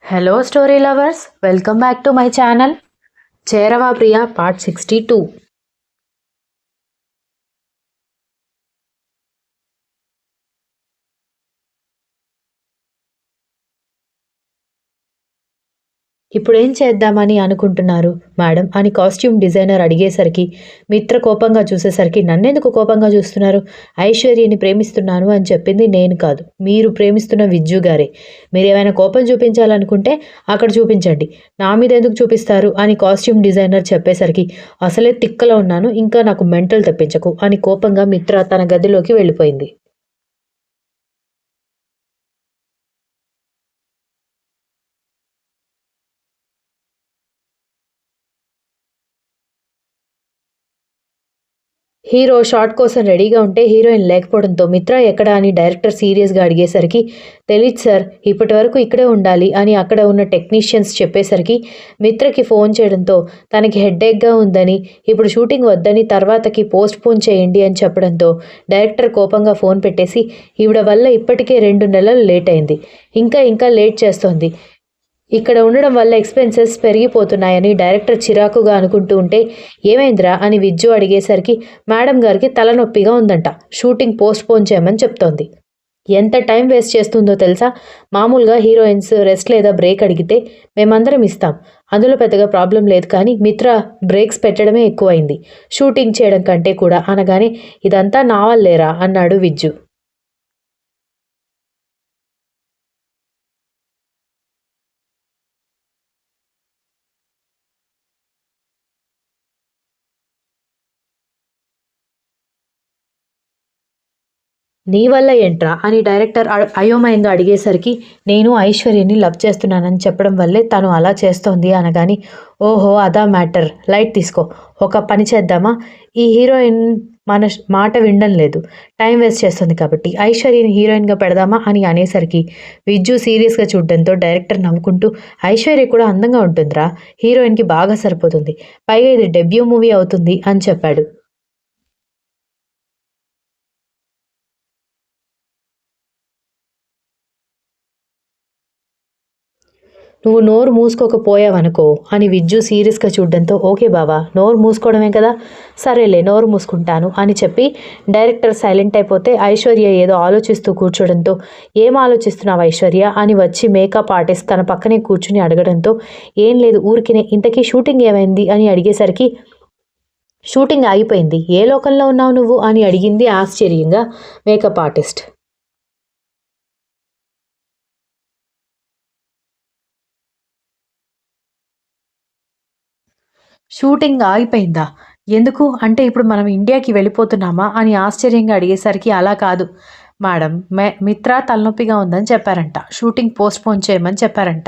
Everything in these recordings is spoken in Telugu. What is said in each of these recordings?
Hello story lovers, welcome back to my channel. Cherava Priya part 62. ఇప్పుడు ఏం చేద్దామని అనుకుంటున్నారు మేడం అని కాస్ట్యూమ్ డిజైనర్ అడిగేసరికి మిత్ర కోపంగా చూసేసరికి నన్నెందుకు కోపంగా చూస్తున్నారు? ఐశ్వర్యని ప్రేమిస్తున్నాను అని చెప్పింది నేను కాదు, మీరు ప్రేమిస్తున్న విజ్జు గారే. మీరు ఏమైనా కోపం చూపించాలనుకుంటే అక్కడ చూపించండి, నా మీద ఎందుకు చూపిస్తారు అని కాస్ట్యూమ్ డిజైనర్ చెప్పేసరికి అసలే తిక్కలో ఉన్నాను, ఇంకా నాకు మెంటల్ తెప్పించకు అని కోపంగా మిత్ర తన గదిలోకి వెళ్ళిపోయింది. హీరో షాట్ కోసం రెడీగా ఉంటే హీరోయిన్ లేకపోవడంతో మిత్ర ఎక్కడా అని డైరెక్టర్ సీరియస్గా అడిగేసరికి తెలీదు సార్, ఇప్పటి వరకు ఇక్కడే ఉండాలి అని అక్కడ ఉన్న టెక్నీషియన్స్ చెప్పేసరికి మిత్రకి ఫోన్ చేయడంతో తనకి హెడ్ఏక్గా ఉందని, ఇప్పుడు షూటింగ్ వద్దని, తర్వాతకి పోస్ట్ పోన్ చేయండి అని చెప్పడంతో డైరెక్టర్ కోపంగా ఫోన్ పెట్టేసి ఈవిడ వల్ల ఇప్పటికే 2 నెలలు లేట్ అయింది, ఇంకా లేట్ చేస్తోంది, ఇక్కడ ఉండడం వల్ల ఎక్స్‌పెన్సెస్ పెరిగిపోతున్నాయని డైరెక్టర్ చిరాకుగా అనుకుంటూ ఉంటే, ఏమైందిరా అని విజ్జు అడిగేసరికి మేడం గారికి తలనొప్పిగా ఉందంట, షూటింగ్ పోస్ట్‌పోన్ చేయమని చెప్తోంది. ఎంత టైం వేస్ట్ చేస్తుందో తెలుసా? మామూలుగా హీరోయిన్స్ రెస్ట్ లేదా బ్రేక్ అడిగితే మేమందరం ఇస్తాం, అందులో పెద్దగా ప్రాబ్లం లేదు, కానీ మిత్ర బ్రేక్స్ పెట్టడమే ఎక్కువైంది, షూటింగ్ చేయడం కంటే కూడా అనగానే ఇదంతా నా వల్లేరా అన్నాడు విజ్జు. నీ వల్ల ఏంట్రా అని డైరెక్టర్ అయోమయంగా అడిగేసరికి నేను ఐశ్వర్యని లవ్ చేస్తున్నానని చెప్పడం వల్లే తను అలా చేస్తోంది అనగాని, ఓహో అదా మ్యాటర్, లైట్ తీసుకో, ఒక పని చేద్దామా, ఈ హీరోయిన్ మన మాట వినడం లేదు, టైం వేస్ట్ చేస్తుంది కాబట్టి ఐశ్వర్యని హీరోయిన్గా పెడదామా అని అనేసరికి విజ్జు సీరియస్గా చూడడంతో డైరెక్టర్ నవ్వుకుంటూ ఐశ్వర్య కూడా అందంగా ఉంటుందిరా, హీరోయిన్కి బాగా సరిపోతుంది, పైగా ఇది డెబ్యూ మూవీ అవుతుంది అని చెప్పాడు. నువ్వు నోరు మూసుకోకపోయావనుకో అని విజ్జు సీరియస్గా చూడడంతో ఓకే బావా, నోరు మూసుకోవడమే కదా, సరేలే నోరు మూసుకుంటాను అని చెప్పి డైరెక్టర్ సైలెంట్ అయిపోతే ఐశ్వర్య ఏదో ఆలోచిస్తూ కూర్చోడంతో ఏం ఆలోచిస్తున్నావు ఐశ్వర్య అని వచ్చి మేకప్ ఆర్టిస్ట్ తన పక్కనే కూర్చుని అడగడంతో ఏం లేదు ఊరికినే, ఇంతకీ షూటింగ్ ఏమైంది అని అడిగేసరికి షూటింగ్ ఆగిపోయింది, ఏ లోకంలో ఉన్నావు నువ్వు అని అడిగింది ఆశ్చర్యంగా మేకప్ ఆర్టిస్ట్. షూటింగ్ ఆగిపోయిందా? ఎందుకు అంటే ఇప్పుడు మనం ఇండియాకి వెళ్ళిపోతున్నామా అని ఆశ్చర్యంగా అడిగేసరికి అలా కాదు మేడం, మిత్ర తలనొప్పిగా ఉందని చెప్పారంట, షూటింగ్ పోస్ట్‌పోన్ చేయమని చెప్పారంట,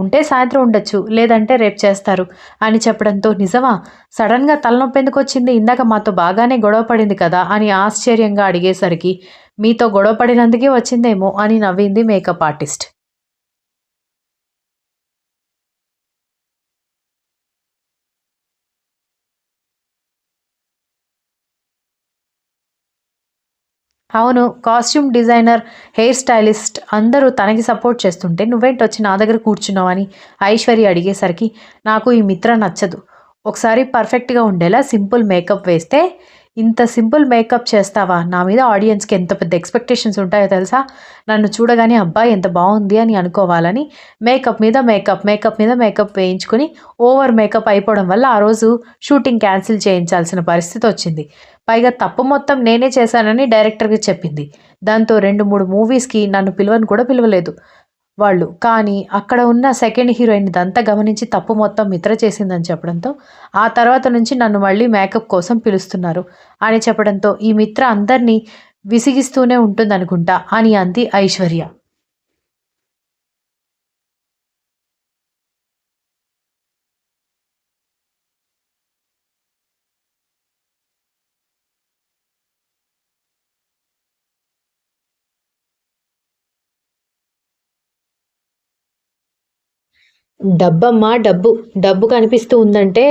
ఉంటే సాయంత్రం ఉండొచ్చు, లేదంటే రేపు చేస్తారు అని చెప్పడంతో నిజమా? సడన్‌గా తలనొప్పి ఎందుకొచ్చింది? ఇందాక మాతో బాగానే గొడవ పడింది కదా అని ఆశ్చర్యంగా అడిగేసరికి మీతో గొడవ పడినందుకే వచ్చిందేమో అని నవ్వింది మేకప్ ఆర్టిస్ట్. అవును. కాస్ట్యూమ్ డిజైనర్, హెయిర్ స్టైలిస్ట్ అందరూ తనకి సపోర్ట్ చేస్తుంటే నువ్వేంటొచ్చి నా దగ్గర కూర్చున్నావని ఐశ్వర్య అడిగేసరికి నాకు ఈ మిత్ర నచ్చదు, ఒకసారి పర్ఫెక్ట్‌గా ఉండేలా సింపుల్ మేకప్ వేస్తే, ఇంత సింపుల్ మేకప్ చేస్తావా? నా మీద ఆడియన్స్‌కి ఎంత పెద్ద ఎక్స్‌పెక్టేషన్స్ ఉంటాయో తెలుసా? నన్ను చూడగానే అబ్బా! ఎంత బావుంది అని అనుకోవాలని మేకప్ మీద మేకప్, మేకప్ మీద మేకప్ వేయించుకొని ఓవర్ మేకప్ అయిపోవడం వల్ల ఆ రోజు షూటింగ్ క్యాన్సిల్ చేయించాల్సిన పరిస్థితొచ్చింది. పైగా తప్పు మొత్తం నేనే చేశానని డైరెక్టర్‌కి చెప్పింది. దాంతో 2, 3 మూవీస్‌కి నన్ను పిలవను కూడా పిలవలేదు వాళ్ళు. కానీ అక్కడ ఉన్న సెకండ్ హీరోయిన్ ఇదంతా గమనించి తప్పు మొత్తం మిత్ర చేసిందని చెప్పడంతో, ఆ తర్వాత నుంచి నన్ను మళ్ళీ మేకప్ కోసం పిలుస్తున్నారు అని చెప్పడంతో, ఈ మిత్ర అందరిని విసిగిస్తూనే ఉంటుందనుకుంటా అని అంది ఐశ్వర్య. డబ్బమ్మా డబ్బు. డబ్బు కనిపిస్తూ ఉందంటే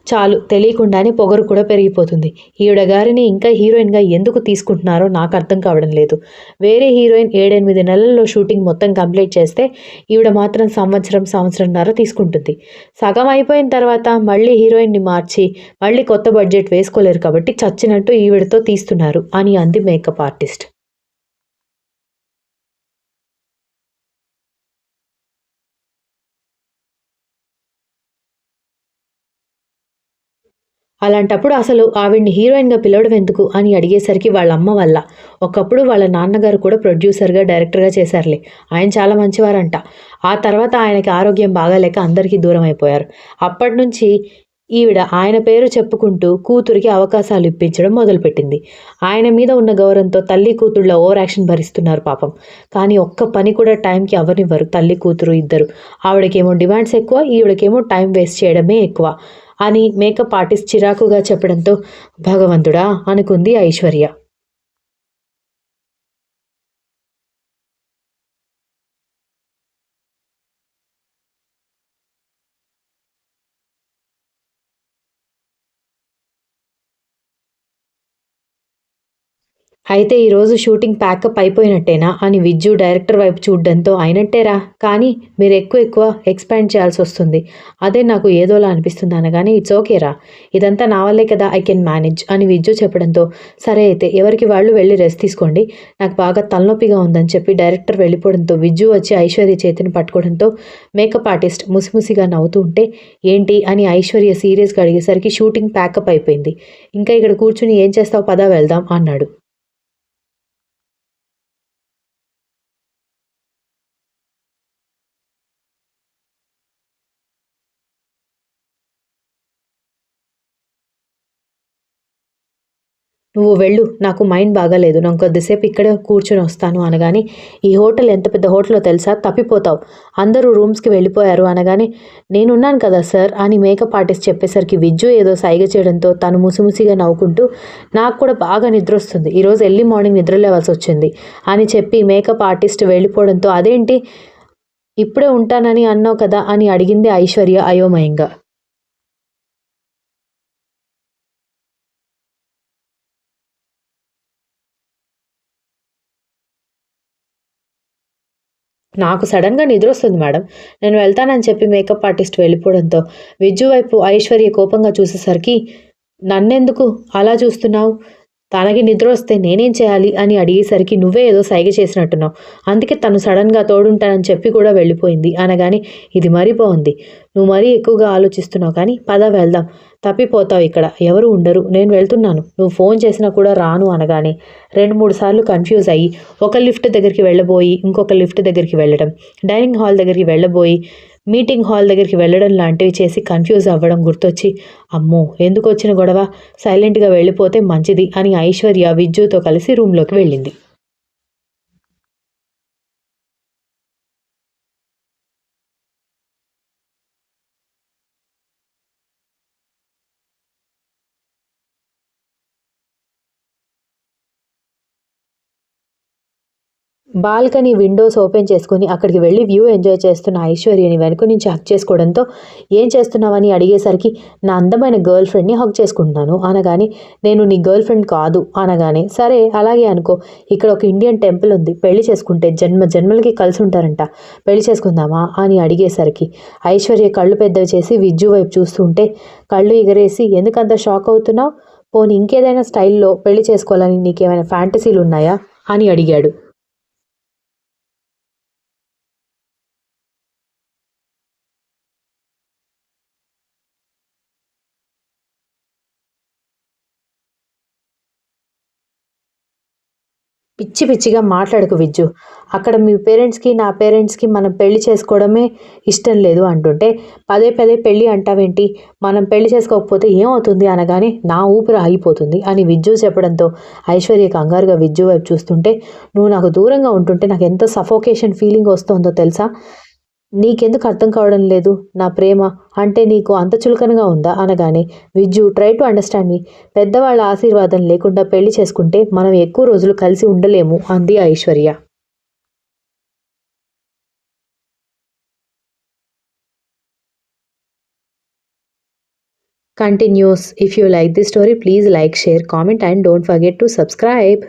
చాలు తెలియకుండానే పొగరు కూడా పెరిగిపోతుంది. ఈవిడ గారిని ఇంకా హీరోయిన్‌గా ఎందుకు తీసుకుంటున్నారో నాకు అర్థం కావడం లేదు. వేరే హీరోయిన్ 7, 8 నెలల్లో షూటింగ్ మొత్తం కంప్లీట్ చేస్తే ఈవిడ మాత్రం సంవత్సరం, సంవత్సరంన్నర తీసుకుంటుంది. సగం అయిపోయిన తర్వాత మళ్ళీ హీరోయిన్‌ని మార్చి మళ్ళీ కొత్త బడ్జెట్ వేసుకోలేరు కాబట్టి చచ్చినట్టు ఈవిడతో తీస్తున్నారు అని అంది మేకప్ ఆర్టిస్ట్. అలాంటప్పుడు అసలు ఆవిడ్ని హీరోయిన్‌గా పిలవడం ఎందుకు అని అడిగేసరికి వాళ్ళ అమ్మ వల్ల. ఒకప్పుడు వాళ్ళ నాన్నగారు కూడా ప్రొడ్యూసర్‌గా, డైరెక్టర్‌గా చేశారులే. ఆయన చాలా మంచివారంట. ఆ తర్వాత ఆయనకి ఆరోగ్యం బాగాలేక అందరికీ దూరమైపోయారు. అప్పటినుంచి ఈవిడ ఆయన పేరు చెప్పుకుంటూ కూతురికి అవకాశాలు ఇప్పించడం మొదలుపెట్టింది. ఆయన మీద ఉన్న గౌరవంతో తల్లి కూతుళ్ళ ఓవర్ యాక్షన్ భరిస్తున్నారు పాపం. కానీ ఒక్క పని కూడా టైంకి అవ్వనివ్వరు తల్లి కూతురు ఇద్దరు. ఆవిడకేమో డిమాండ్స్ ఎక్కువ, ఈవిడకేమో టైం వేస్ట్ చేయడమే ఎక్కువ అని మేకప్ ఆర్టిస్ట్ చిరాకుగా చెప్పడంతో భగవంతుడా అనుకుంది ఐశ్వర్య. అయితే ఈరోజు షూటింగ్ ప్యాకప్ అయిపోయినట్టేనా అని విజ్జు డైరెక్టర్ వైపు చూడ్డంతో అయినట్టేరా, కానీ మీరు ఎక్కువ ఎక్కువ ఎక్స్పాండ్ చేయాల్సొస్తుంది. అదే నాకు ఏదోలా అనిపిస్తుంది అనగానే ఇట్స్ ఓకేరా, ఇదంతా నా వల్లే కదా, ఐ కెన్ మేనేజ్ అని విజ్జు చెప్పడంతో సరే అయితే ఎవరికి వాళ్ళు వెళ్ళి రెస్ట్ తీసుకోండి, నాకు బాగా తలనొప్పిగా ఉందని చెప్పి డైరెక్టర్ వెళ్ళిపోవడంతో విజ్జు వచ్చి ఐశ్వర్య చేతిని పట్టుకోవడంతో మేకప్ ఆర్టిస్ట్ ముసిముసిగా నవ్వుతూ ఉంటే ఏంటి అని ఐశ్వర్య సీరియస్గా అడిగేసరికి షూటింగ్ ప్యాకప్ అయిపోయింది, ఇంకా ఇక్కడ కూర్చుని ఏం చేస్తావు పదా వెళ్దాం అన్నాడు. నువ్వు వెళ్ళు. నాకు మైండ్ బాగాలేదు. నేను కొద్దిసేపు ఇక్కడే కూర్చొనొస్తాను అనగానే, ఈ హోటల్ ఎంత పెద్ద హోటలో తెలుసా? తప్పిపోతావు. అందరూ రూమ్స్‌కి వెళ్ళిపోయారు అనగానే, నేనున్నాను కదా సార్ అని మేకప్ ఆర్టిస్ట్ చెప్పేసరికి విజ్జు ఏదో సైగ చేయడంతో తను ముసిముసిగా నవ్వుకుంటూ, నాకు కూడా బాగా నిద్రొస్తుంది. ఈరోజు ఎర్లీ మార్నింగ్ నిద్ర లేవాల్సొచ్చింది అని చెప్పి మేకప్ ఆర్టిస్ట్ వెళ్ళిపోవడంతో అదేంటి? ఇప్పుడే ఉంటానని అన్నావు కదా అని అడిగింది ఐశ్వర్య అయోమయంగా. నాకు సడెన్‌గా నిద్రొస్తుంది మేడం. నేను వెళ్తానని చెప్పి మేకప్ ఆర్టిస్ట్ వెళ్ళిపోవడంతో విజ్జు వైపు ఐశ్వర్య కోపంగా చూసేసరికి, నన్నెందుకు అలా చూస్తున్నావు? తనకి నిద్రొస్తే నేనేం చేయాలి అని అడిగేసరికి నువ్వే ఏదో సైగ చేసినట్టున్నావు. అందుకే తను సడెన్‌గా తోడుంటానని చెప్పి కూడా వెళ్ళిపోయింది అనగానే ఇది మరీ బావుంది. నువ్వు మరీ ఎక్కువగా ఆలోచిస్తున్నావు కానీ పద వెళ్దాం. తప్పిపోతావు ఇక్కడ. ఎవరు ఉండరు. నేను వెళ్తున్నాను. నువ్వు ఫోన్ చేసినా కూడా రాను అనగానే 2, 3 సార్లు కన్‌ఫ్యూజ్ అయ్యి ఒక లిఫ్ట్ దగ్గరికి వెళ్ళబోయి ఇంకొక లిఫ్ట్ దగ్గరికి వెళ్ళడం, డైనింగ్ హాల్ దగ్గరికి వెళ్ళబోయి మీటింగ్ హాల్ దగ్గరికి వెళ్ళడం లాంటివి చేసి కన్‌ఫ్యూజ్ అవ్వడం గుర్తొచ్చి, అమ్మో! ఎందుకొచ్చిన గొడవ? సైలెంట్‌గా వెళ్ళిపోతే మంచిది అని ఐశ్వర్య విజ్జుతో కలిసి రూమ్‌లోకి వెళ్ళింది. బాల్కనీ విండోస్ ఓపెన్ చేసుకొని అక్కడికి వెళ్లి వ్యూ ఎంజాయ్ చేస్తున్న ఐశ్వర్యని వెనక నుంచి హగ్ చేసుకోవడంతో ఏం చేస్తున్నావని అడిగేసరికి నా అందమైన గర్ల్ ఫ్రెండ్ని హగ్ చేసుకుంటున్నాను అనగానే నేను నీ గర్ల్ ఫ్రెండ్ కాదు అనగానే సరే అలాగే అనుకో, ఇక్కడ ఒక ఇండియన్ టెంపుల్ ఉంది, పెళ్లి చేసుకుంటే జన్మ జన్మలకి కలిసి ఉంటారంట, పెళ్లి చేసుకుందామా అని అడిగేసరికి ఐశ్వర్య కళ్ళు పెద్దవి చేసి విజ్జు వైపు చూస్తుంటే కళ్ళు ఎగరేసి ఎందుకంత షాక్ అవుతున్నావు, పోనీ ఇంకేదైనా స్టైల్లో పెళ్లి చేసుకోవాలని నీకేమైనా ఫ్యాంటసీలు ఉన్నాయా అని అడిగాడు. పిచ్చి పిచ్చిగా మాట్లాడకు విజ్జు. అక్కడ మీ పేరెంట్స్‌కి, నా పేరెంట్స్‌కి మనం పెళ్లి చేసుకోవడమే ఇష్టం లేదు అంటుంటే, పదే పదే పెళ్లి అంటావేంటి? మనం పెళ్లి చేసుకోకపోతే ఏమవుతుంది అనగానే, నా ఊపిరి ఆగిపోతుంది అని విజ్జు చెప్పడంతో ఐశ్వర్య కంగారుగా విజ్జు వైపు చూస్తుంటే, నువ్వు నాకు దూరంగా ఉంటుంటే నాకెంత సఫోకేషన్ ఫీలింగ్ వస్తోందో తెలుసా? నీకెందుకు అర్థం కావడం లేదు నా ప్రేమ అంటే నీకు అంత చులకనగా ఉందా అనగానే విజ్జు ట్రై టు అండర్స్టాండ్ మీ, పెద్దవాళ్ళ ఆశీర్వాదం లేకుండా పెళ్లి చేసుకుంటే మనం ఎక్కువ రోజులు కలిసి ఉండలేము అంది Aishwarya. continues. If you like this story, please like, share, comment, and don't forget to subscribe.